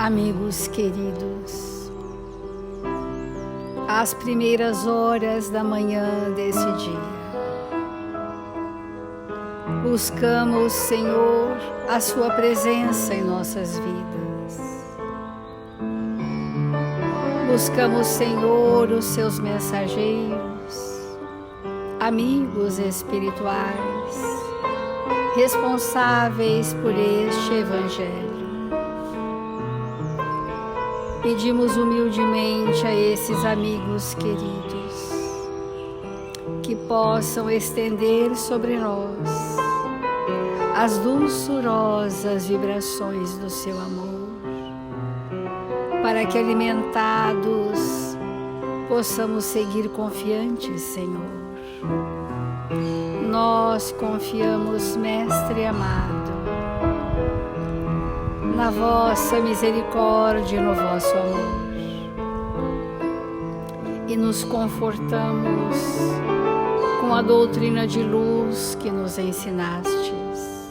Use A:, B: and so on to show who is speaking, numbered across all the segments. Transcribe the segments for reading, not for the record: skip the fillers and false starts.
A: Amigos queridos, às primeiras horas da manhã desse dia, buscamos, Senhor, a Sua presença em nossas vidas. Buscamos, Senhor, os Seus mensageiros, amigos espirituais, responsáveis por este Evangelho. Pedimos humildemente a esses amigos queridos que possam estender sobre nós as dulçurosas vibrações do seu amor, para que, alimentados, possamos seguir confiantes, Senhor. Nós confiamos, Mestre amado, na vossa misericórdia e no vosso amor, e nos confortamos com a doutrina de luz que nos ensinastes.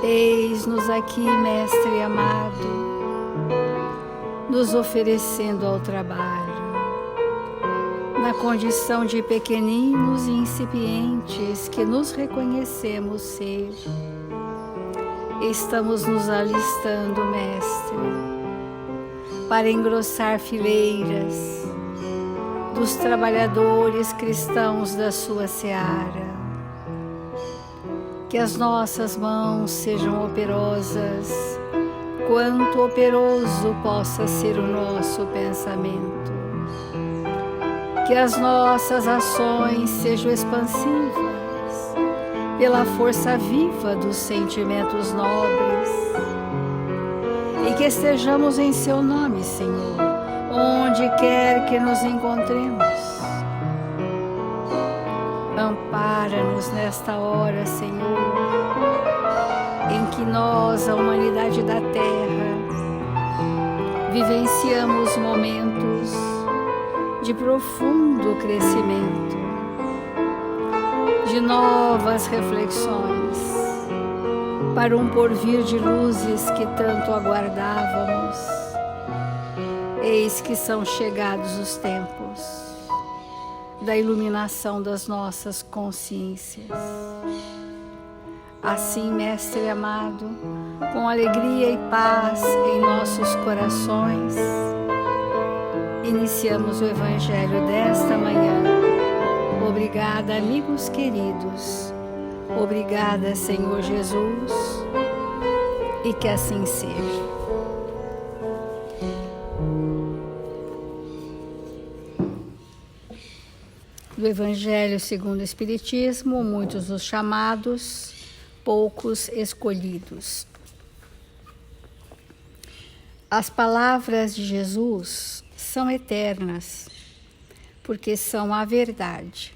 A: Eis-nos aqui, Mestre amado, nos oferecendo ao trabalho, na condição de pequeninos e incipientes que nos reconhecemos ser. Estamos nos alistando, Mestre, para engrossar fileiras dos trabalhadores cristãos da sua seara. Que as nossas mãos sejam operosas, quanto operoso possa ser o nosso pensamento. Que as nossas ações sejam expansivas pela força viva dos sentimentos nobres, e que estejamos em Seu nome, Senhor, onde quer que nos encontremos. Ampara-nos nesta hora, Senhor, em que nós, a humanidade da Terra, vivenciamos momentos de profundo crescimento, de novas reflexões para um porvir de luzes que tanto aguardávamos. Eis que são chegados os tempos da iluminação das nossas consciências. Assim, Mestre amado, com alegria e paz em nossos corações, iniciamos o Evangelho desta manhã. Obrigada, amigos queridos. Obrigada, Senhor Jesus, e que assim seja. Do Evangelho segundo o Espiritismo, muitos os chamados, poucos escolhidos. As palavras de Jesus são eternas, porque são a verdade.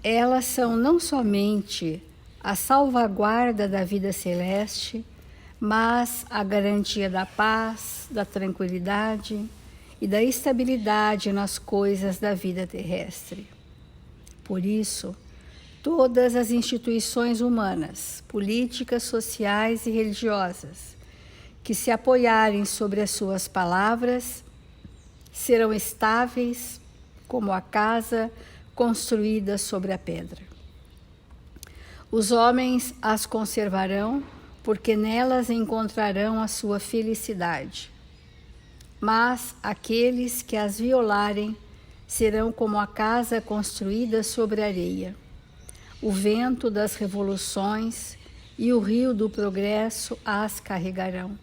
A: Elas são não somente a salvaguarda da vida celeste, mas a garantia da paz, da tranquilidade e da estabilidade nas coisas da vida terrestre. Por isso, todas as instituições humanas, políticas, sociais e religiosas, que se apoiarem sobre as suas palavras, serão estáveis como a casa construída sobre a pedra. Os homens as conservarão, porque nelas encontrarão a sua felicidade. Mas aqueles que as violarem serão como a casa construída sobre areia. O vento das revoluções e o rio do progresso as carregarão.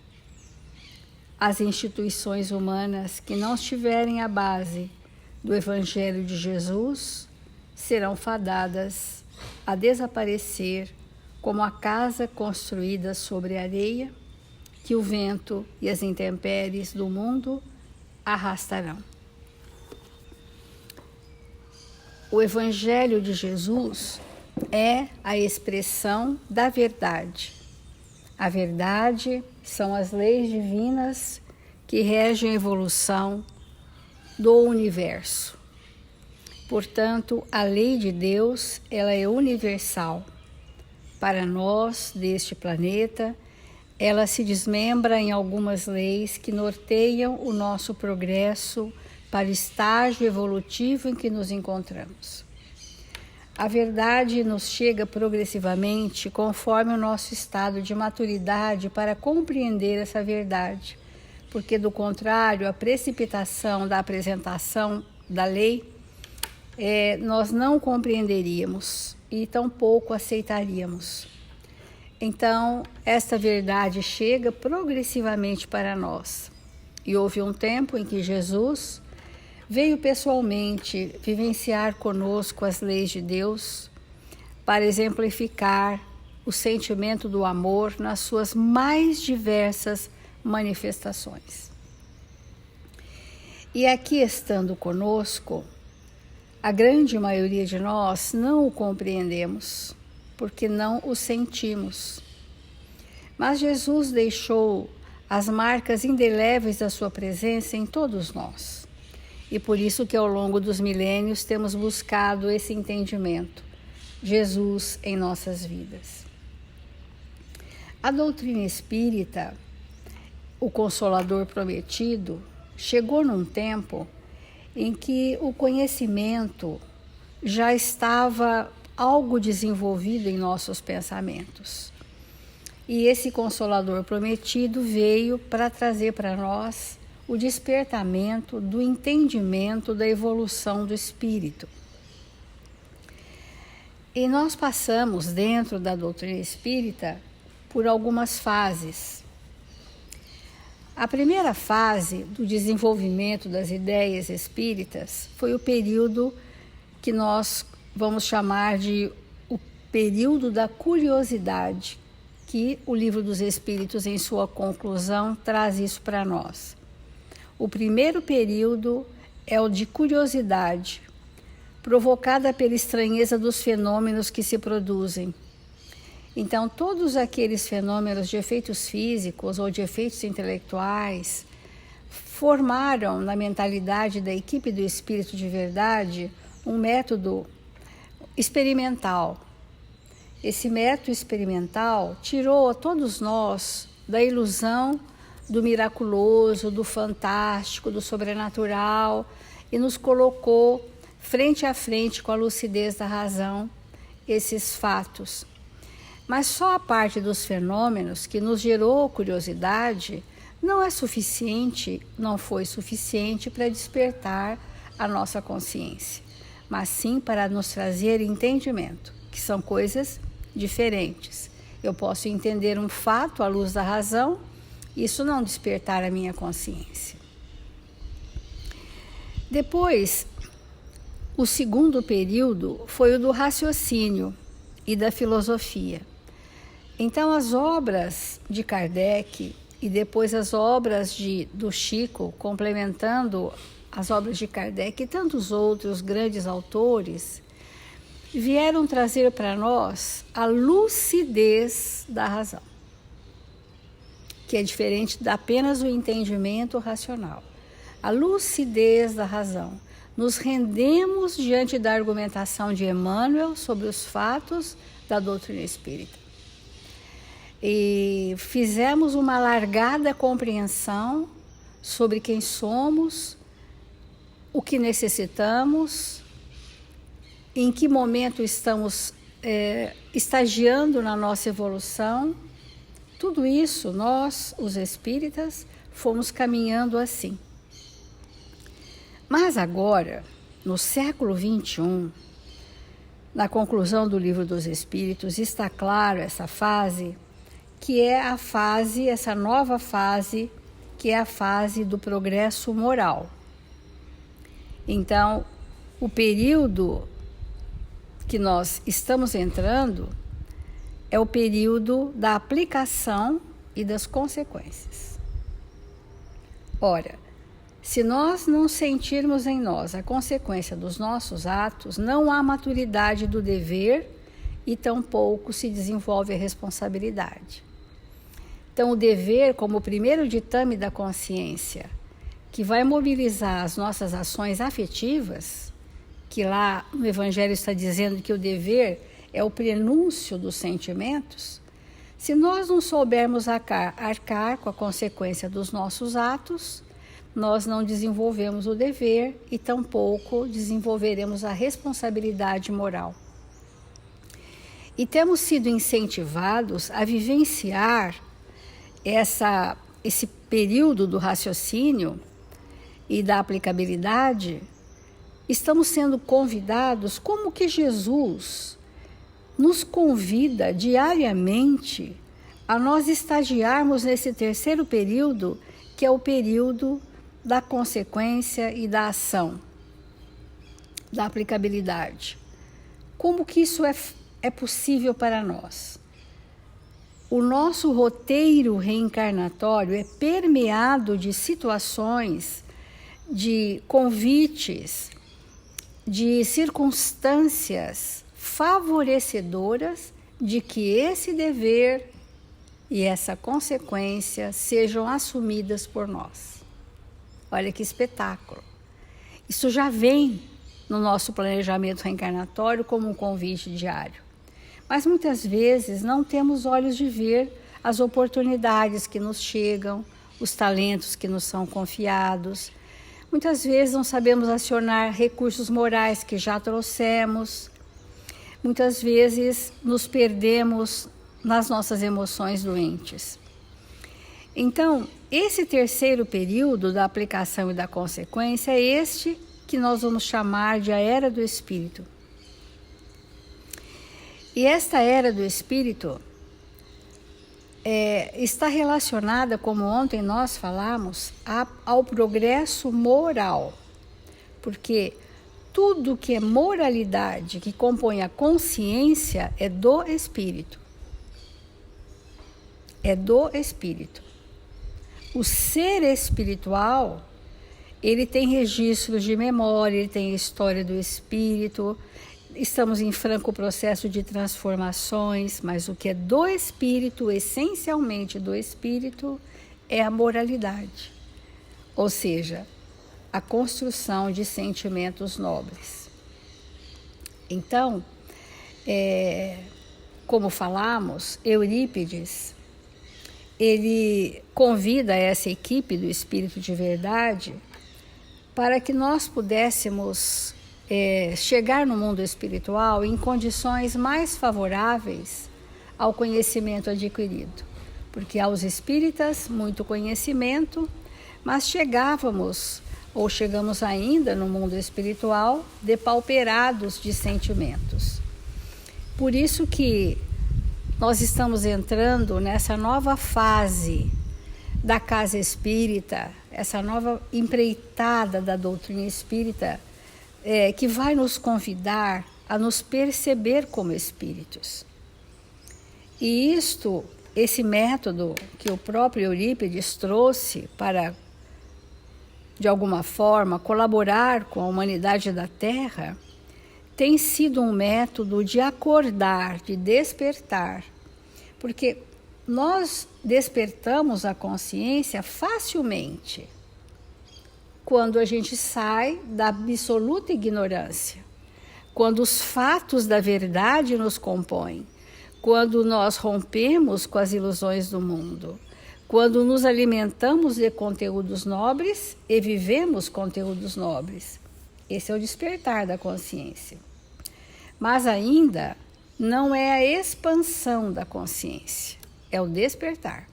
A: As instituições humanas que não estiverem à base do Evangelho de Jesus serão fadadas a desaparecer como a casa construída sobre areia, que o vento e as intempéries do mundo arrastarão. O Evangelho de Jesus é a expressão da verdade. A verdade são as leis divinas que regem a evolução do universo. Portanto, a lei de Deus, ela é universal. Para nós, deste planeta, ela se desmembra em algumas leis que norteiam o nosso progresso para o estágio evolutivo em que nos encontramos. A verdade nos chega progressivamente conforme o nosso estado de maturidade para compreender essa verdade, porque, do contrário, a precipitação da apresentação da lei, nós não compreenderíamos e tampouco aceitaríamos. Então, esta verdade chega progressivamente para nós. E houve um tempo em que Jesus veio pessoalmente vivenciar conosco as leis de Deus para exemplificar o sentimento do amor nas suas mais diversas manifestações. E aqui estando conosco, a grande maioria de nós não o compreendemos, porque não o sentimos. Mas Jesus deixou as marcas indeléveis da sua presença em todos nós. E por isso que ao longo dos milênios temos buscado esse entendimento, Jesus em nossas vidas. A doutrina espírita, o Consolador prometido, chegou num tempo em que o conhecimento já estava algo desenvolvido em nossos pensamentos. E esse Consolador prometido veio para trazer para nós o despertamento do entendimento da evolução do espírito. E nós passamos, dentro da doutrina espírita, por algumas fases. A primeira fase do desenvolvimento das ideias espíritas foi o período que nós vamos chamar de o período da curiosidade, que o Livro dos Espíritos, em sua conclusão, traz isso para nós. O primeiro período é o de curiosidade, provocada pela estranheza dos fenômenos que se produzem. Então, todos aqueles fenômenos de efeitos físicos ou de efeitos intelectuais formaram na mentalidade da equipe do Espírito de Verdade um método experimental. Esse método experimental tirou a todos nós da ilusão do miraculoso, do fantástico, do sobrenatural e nos colocou frente a frente com a lucidez da razão esses fatos. Mas só a parte dos fenômenos que nos gerou curiosidade não foi suficiente para despertar a nossa consciência, mas sim para nos trazer entendimento, que são coisas diferentes. Eu posso entender um fato à luz da razão, isso não despertar a minha consciência. Depois, o segundo período foi o do raciocínio e da filosofia. Então, as obras de Kardec e depois as obras do Chico, complementando as obras de Kardec e tantos outros grandes autores, vieram trazer para nós a lucidez da razão, que é diferente de apenas o entendimento racional. A lucidez da razão. Nos rendemos diante da argumentação de Emmanuel sobre os fatos da doutrina espírita. E fizemos uma alargada compreensão sobre quem somos, o que necessitamos, em que momento estamos estagiando na nossa evolução. Tudo isso, nós, os espíritas, fomos caminhando assim. Mas agora, no século XXI, na conclusão do Livro dos Espíritos, está claro essa fase, que é a fase, essa nova fase, que é a fase do progresso moral. Então, o período que nós estamos entrando é o período da aplicação e das consequências. Ora, se nós não sentirmos em nós a consequência dos nossos atos, não há maturidade do dever e tampouco se desenvolve a responsabilidade. Então, o dever, como o primeiro ditame da consciência, que vai mobilizar as nossas ações afetivas, que lá no Evangelho está dizendo que o dever é o prenúncio dos sentimentos. Se nós não soubermos arcar com a consequência dos nossos atos, nós não desenvolvemos o dever e tampouco desenvolveremos a responsabilidade moral. E temos sido incentivados a vivenciar esse período do raciocínio e da aplicabilidade. Estamos sendo convidados, como que Jesus nos convida diariamente a nós estagiarmos nesse terceiro período, que é o período da consequência e da ação, da aplicabilidade. Como que isso é possível para nós? O nosso roteiro reencarnatório é permeado de situações, de convites, de circunstâncias favorecedoras de que esse dever e essa consequência sejam assumidas por nós. Olha que espetáculo! Isso já vem no nosso planejamento reencarnatório como um convite diário. Mas muitas vezes não temos olhos de ver as oportunidades que nos chegam, os talentos que nos são confiados. Muitas vezes não sabemos acionar recursos morais que já trouxemos. Muitas vezes nos perdemos nas nossas emoções doentes. Então, esse terceiro período da aplicação e da consequência é este que nós vamos chamar de a Era do Espírito. E esta Era do Espírito está relacionada, como ontem nós falamos, ao progresso moral. Porque tudo que é moralidade, que compõe a consciência, é do Espírito. É do Espírito. O ser espiritual, ele tem registros de memória, ele tem história do Espírito. Estamos em franco processo de transformações, mas o que é do Espírito, essencialmente do Espírito, é a moralidade. Ou seja, a construção de sentimentos nobres. Então, como falamos, Eurípides, ele convida essa equipe do Espírito de Verdade para que nós pudéssemos chegar no mundo espiritual em condições mais favoráveis ao conhecimento adquirido. Porque aos espíritas, muito conhecimento, mas chegamos ainda no mundo espiritual depauperados de sentimentos. Por isso que nós estamos entrando nessa nova fase da casa espírita, essa nova empreitada da doutrina espírita, que vai nos convidar a nos perceber como espíritos. E esse método que o próprio Eurípides trouxe para, de alguma forma, colaborar com a humanidade da Terra, tem sido um método de acordar, de despertar, porque nós despertamos a consciência facilmente quando a gente sai da absoluta ignorância, quando os fatos da verdade nos compõem, quando nós rompemos com as ilusões do mundo, quando nos alimentamos de conteúdos nobres e vivemos conteúdos nobres. Esse é o despertar da consciência. Mas ainda não é a expansão da consciência, é o despertar.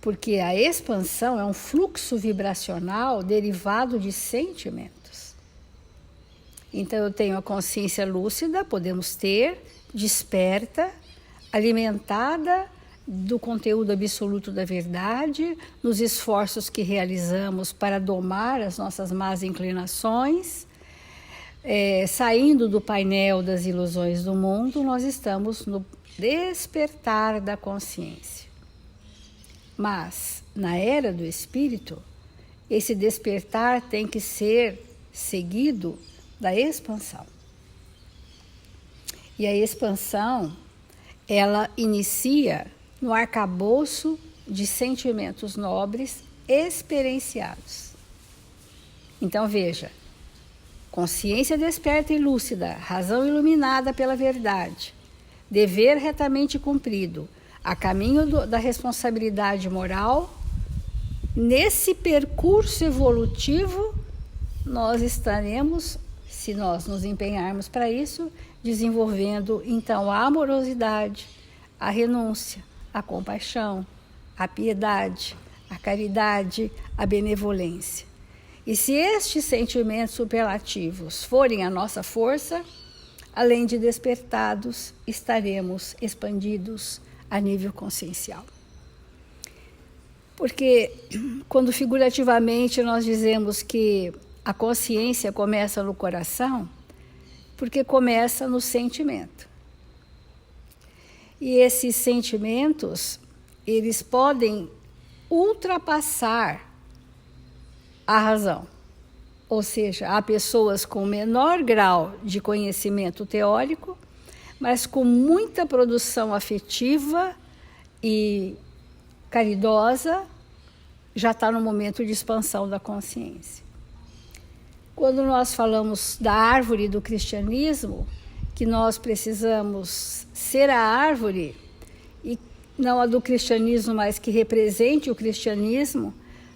A: Porque a expansão é um fluxo vibracional derivado de sentimentos. Então eu tenho a consciência lúcida, podemos ter, desperta, alimentada do conteúdo absoluto da verdade, nos esforços que realizamos para domar as nossas más inclinações, saindo do painel das ilusões do mundo, nós estamos no despertar da consciência. Mas, na Era do Espírito, esse despertar tem que ser seguido da expansão. E a expansão, ela inicia no arcabouço de sentimentos nobres experienciados. Então, veja, consciência desperta e lúcida, razão iluminada pela verdade, dever retamente cumprido, a caminho da responsabilidade moral, nesse percurso evolutivo, nós estaremos, se nós nos empenharmos para isso, desenvolvendo então a amorosidade, a renúncia, a compaixão, a piedade, a caridade, a benevolência. E se estes sentimentos superlativos forem a nossa força, além de despertados, estaremos expandidos a nível consciencial. Porque quando figurativamente nós dizemos que a consciência começa no coração, porque começa no sentimento. E esses sentimentos, eles podem ultrapassar a razão. Ou seja, há pessoas com menor grau de conhecimento teórico, mas com muita produção afetiva e caridosa, já está no momento de expansão da consciência. Quando nós falamos da árvore do cristianismo, que nós precisamos ser a árvore, e não a do cristianismo, mas que represente o cristianismo,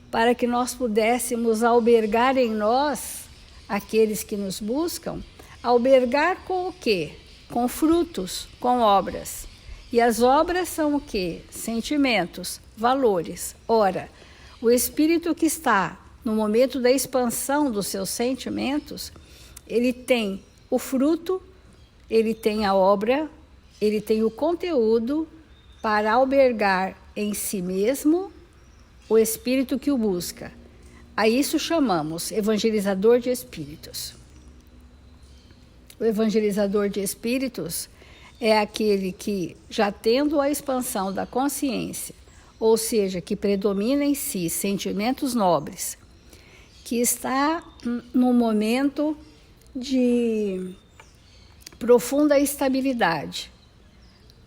A: para que nós pudéssemos albergar em nós aqueles que nos buscam, albergar com o quê? Com frutos, com obras. E as obras são o quê? Sentimentos, valores. Ora, o espírito que está no momento da expansão dos seus sentimentos, ele tem o fruto, ele tem a obra, ele tem o conteúdo para albergar em si mesmo o espírito que o busca. A isso chamamos evangelizador de espíritos. O evangelizador de espíritos é aquele que, já tendo a expansão da consciência, ou seja, que predomina em si sentimentos nobres, que está num momento de profunda estabilidade,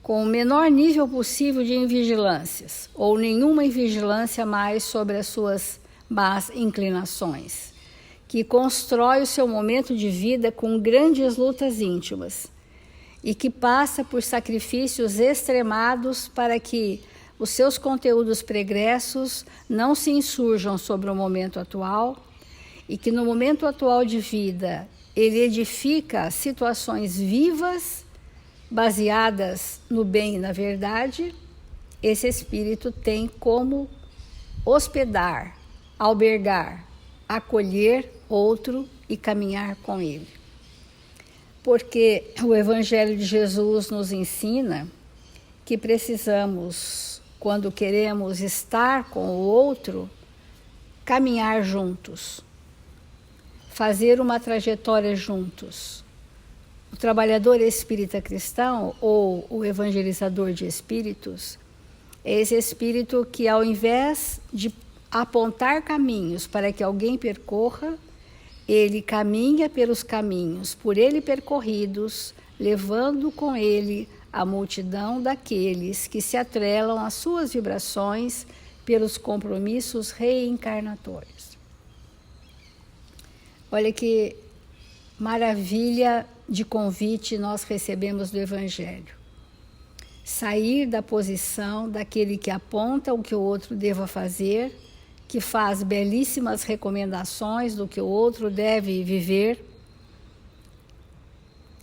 A: com o menor nível possível de invigilâncias, ou nenhuma invigilância mais sobre as suas más inclinações, que constrói o seu momento de vida com grandes lutas íntimas e que passa por sacrifícios extremados para que os seus conteúdos pregressos não se insurjam sobre o momento atual e que no momento atual de vida ele edifica situações vivas, baseadas no bem e na verdade. Esse espírito tem como hospedar, albergar, acolher outro e caminhar com ele. Porque o Evangelho de Jesus nos ensina que precisamos, quando queremos estar com o outro, caminhar juntos, fazer uma trajetória juntos. O trabalhador espírita cristão, ou o evangelizador de espíritos, é esse espírito que, ao invés de apontar caminhos para que alguém percorra, ele caminha pelos caminhos por ele percorridos, levando com ele a multidão daqueles que se atrelam às suas vibrações pelos compromissos reencarnatórios. Olha que maravilha de convite nós recebemos do Evangelho. Sair da posição daquele que aponta o que o outro deva fazer, que faz belíssimas recomendações do que o outro deve viver,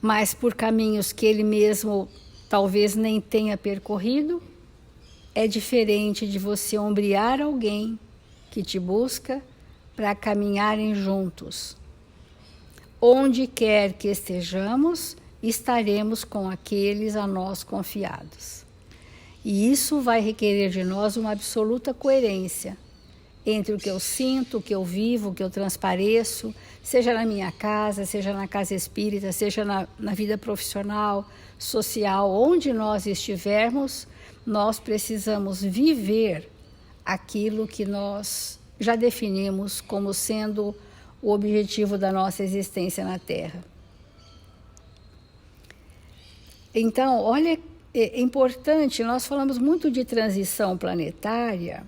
A: mas por caminhos que ele mesmo talvez nem tenha percorrido. É diferente de você ombrear alguém que te busca para caminharem juntos. Onde quer que estejamos, estaremos com aqueles a nós confiados. E isso vai requerer de nós uma absoluta coerência entre o que eu sinto, o que eu vivo, o que eu transpareço, seja na minha casa, seja na casa espírita, seja na vida profissional, social, onde nós estivermos, nós precisamos viver aquilo que nós já definimos como sendo o objetivo da nossa existência na Terra. Então, olha, é importante, nós falamos muito de transição planetária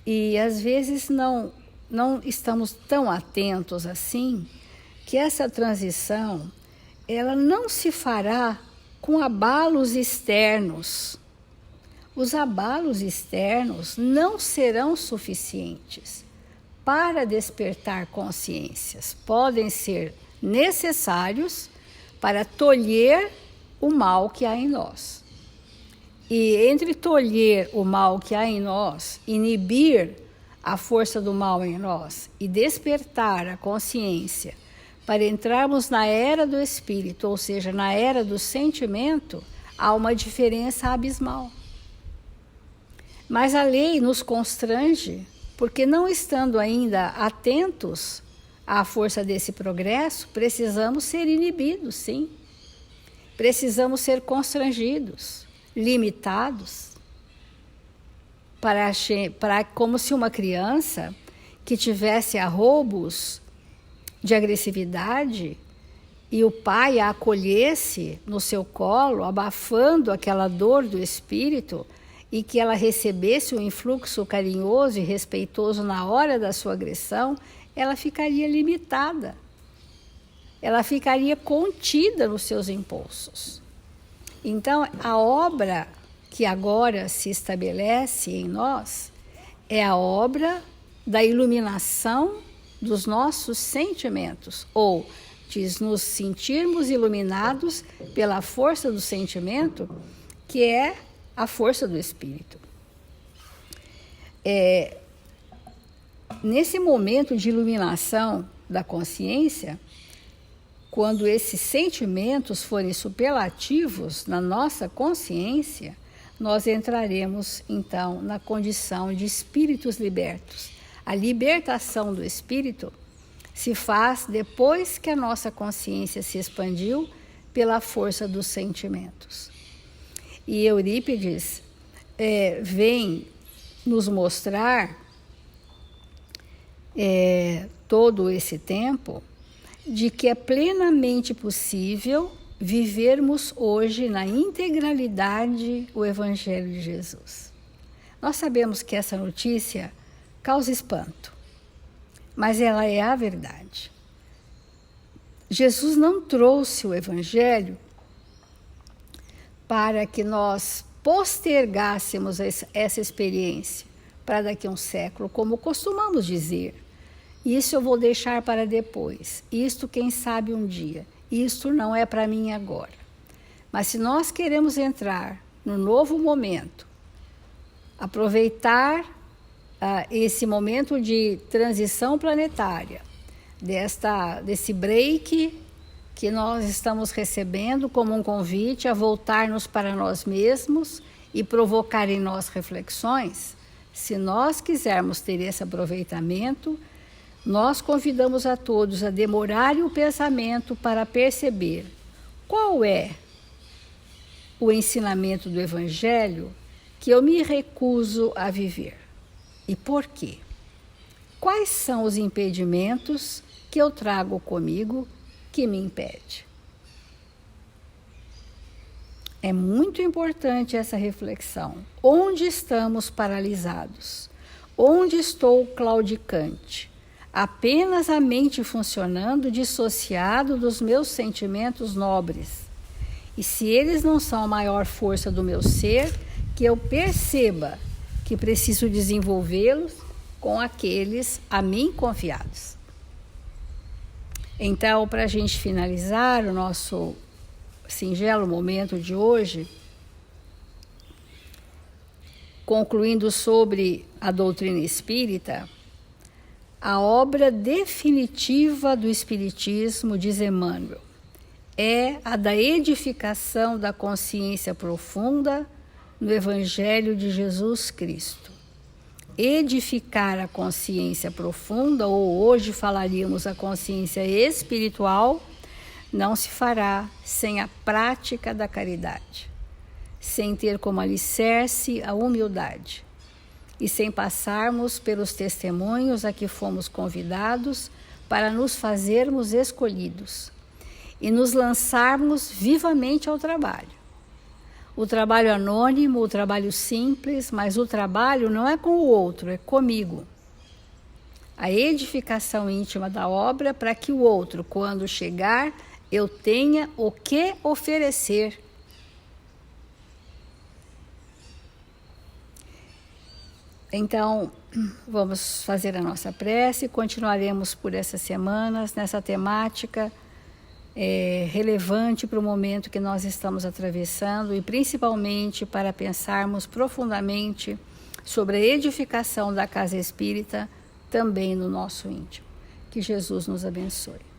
A: e às vezes não estamos tão atentos assim, que essa transição, ela não se fará com abalos externos. Os abalos externos não serão suficientes para despertar consciências. Podem ser necessários para tolher o mal que há em nós. E entre tolher o mal que há em nós, inibir a força do mal em nós e despertar a consciência para entrarmos na era do espírito, ou seja, na era do sentimento, há uma diferença abismal. Mas a lei nos constrange, porque não estando ainda atentos à força desse progresso, precisamos ser inibidos, sim. Precisamos ser constrangidos, limitados, para como se uma criança que tivesse arroubos de agressividade e o pai a acolhesse no seu colo, abafando aquela dor do espírito, e que ela recebesse um influxo carinhoso e respeitoso na hora da sua agressão, ela ficaria limitada. Ela ficaria contida nos seus impulsos. Então, a obra que agora se estabelece em nós é a obra da iluminação dos nossos sentimentos, ou de nos sentirmos iluminados pela força do sentimento, que é a força do espírito. Nesse momento de iluminação da consciência, quando esses sentimentos forem superlativos na nossa consciência, nós entraremos então na condição de espíritos libertos. A libertação do espírito se faz depois que a nossa consciência se expandiu pela força dos sentimentos. E Eurípides vem nos mostrar todo esse tempo de que é plenamente possível vivermos hoje na integralidade o Evangelho de Jesus. Nós sabemos que essa notícia causa espanto, mas ela é a verdade. Jesus não trouxe o Evangelho para que nós postergássemos essa experiência para daqui a um século, como costumamos dizer. Isso eu vou deixar para depois, isto quem sabe um dia, isto não é para mim agora. Mas se nós queremos entrar no novo momento, aproveitar esse momento de transição planetária, desse break que nós estamos recebendo como um convite a voltar-nos para nós mesmos e provocar em nós reflexões, se nós quisermos ter esse aproveitamento, nós convidamos a todos a demorarem o pensamento para perceber qual é o ensinamento do Evangelho que eu me recuso a viver e por quê. Quais são os impedimentos que eu trago comigo que me impede? É muito importante essa reflexão. Onde estamos paralisados? Onde estou claudicante? Apenas a mente funcionando dissociado dos meus sentimentos nobres. E se eles não são a maior força do meu ser, que eu perceba que preciso desenvolvê-los com aqueles a mim confiados. Então, para a gente finalizar o nosso singelo momento de hoje, concluindo sobre a doutrina espírita, a obra definitiva do Espiritismo, diz Emmanuel, é a da edificação da consciência profunda no Evangelho de Jesus Cristo. Edificar a consciência profunda, ou hoje falaríamos a consciência espiritual, não se fará sem a prática da caridade, sem ter como alicerce a humildade e sem passarmos pelos testemunhos a que fomos convidados para nos fazermos escolhidos e nos lançarmos vivamente ao trabalho. O trabalho anônimo, o trabalho simples, mas o trabalho não é com o outro, é comigo. A edificação íntima da obra para que o outro, quando chegar, eu tenha o que oferecer Então, vamos fazer a nossa prece, continuaremos por essas semanas nessa temática relevante para o momento que nós estamos atravessando e principalmente para pensarmos profundamente sobre a edificação da casa espírita também no nosso íntimo. Que Jesus nos abençoe.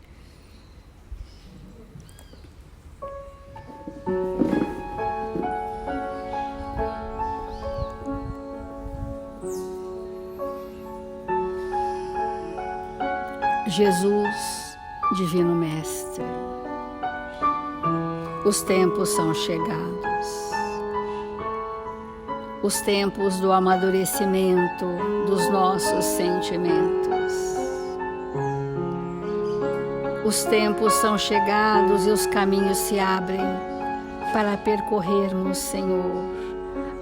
A: Jesus, Divino Mestre, os tempos são chegados, os tempos do amadurecimento dos nossos sentimentos. Os tempos são chegados e os caminhos se abrem para percorrermos, Senhor,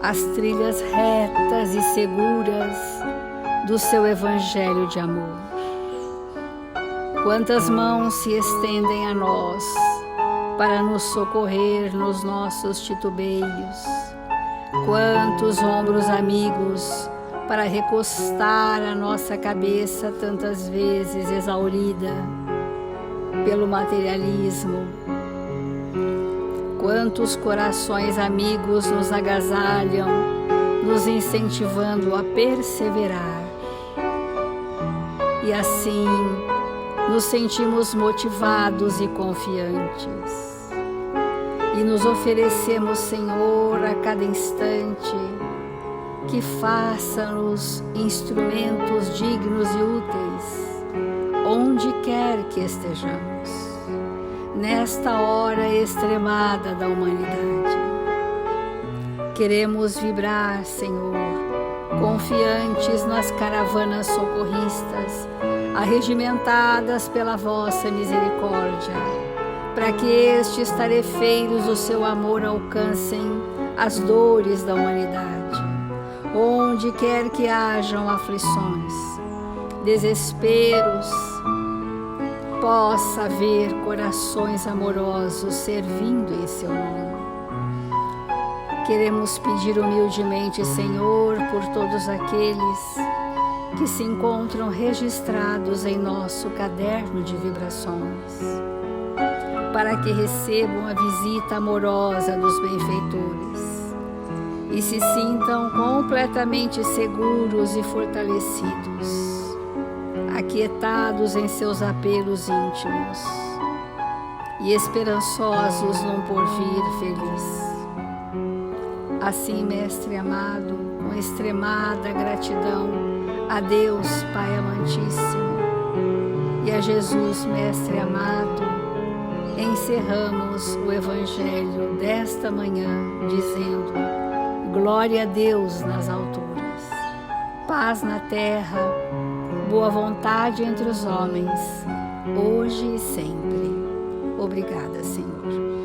A: as trilhas retas e seguras do Seu Evangelho de amor. Quantas mãos se estendem a nós para nos socorrer nos nossos titubeios, quantos ombros amigos para recostar a nossa cabeça tantas vezes exaurida pelo materialismo, quantos corações amigos nos agasalham, nos incentivando a perseverar. E assim nos sentimos motivados e confiantes. E nos oferecemos, Senhor, a cada instante, que faça-nos instrumentos dignos e úteis, onde quer que estejamos, nesta hora extremada da humanidade. Queremos vibrar, Senhor, confiantes nas caravanas socorristas, arregimentadas pela vossa misericórdia, para que estes tarefeiros do seu amor alcancem as dores da humanidade, onde quer que hajam aflições, desesperos, possa haver corações amorosos servindo em seu nome. Queremos pedir humildemente, Senhor, por todos aqueles que se encontram registrados em nosso caderno de vibrações, para que recebam a visita amorosa dos benfeitores e se sintam completamente seguros e fortalecidos, aquietados em seus apelos íntimos e esperançosos num porvir feliz. Assim, Mestre amado, com extremada gratidão a Deus, Pai amantíssimo, e a Jesus, Mestre amado, encerramos o Evangelho desta manhã dizendo: glória a Deus nas alturas, paz na terra, boa vontade entre os homens, hoje e sempre. Obrigada, Senhor.